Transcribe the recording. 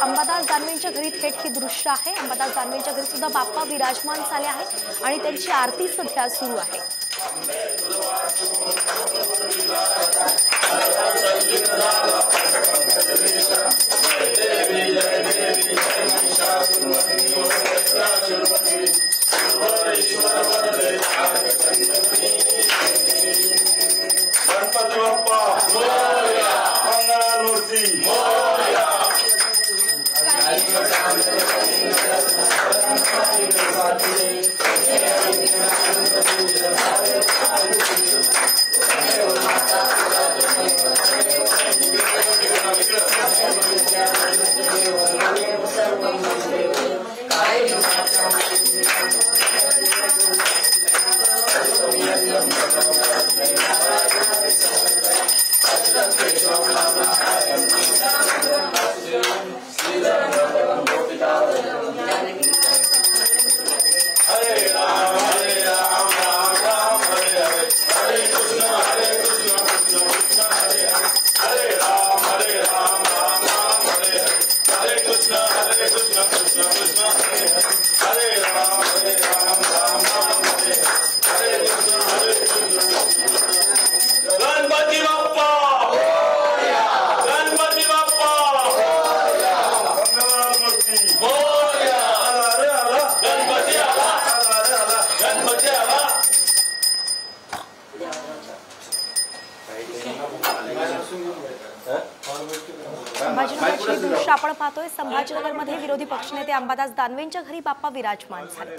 अंबादास दानवेंच्या घरी थेट ही दृश्य आहे। अंबादास दानवेंच्या घरी सुद्धा बाप्पा विराजमान झाले आहेत आणि त्यांची आरती सध्या सुरू आहे। गणपती बाप्पा मोरया, मंगळमूर्ती मोरया। संभाजीनगरची दृश्य आपण पाहतोय। संभाजीनगरमध्ये विरोधी पक्षनेते अंबादास दानवेंच्या घरी बाप्पा विराजमान झाले।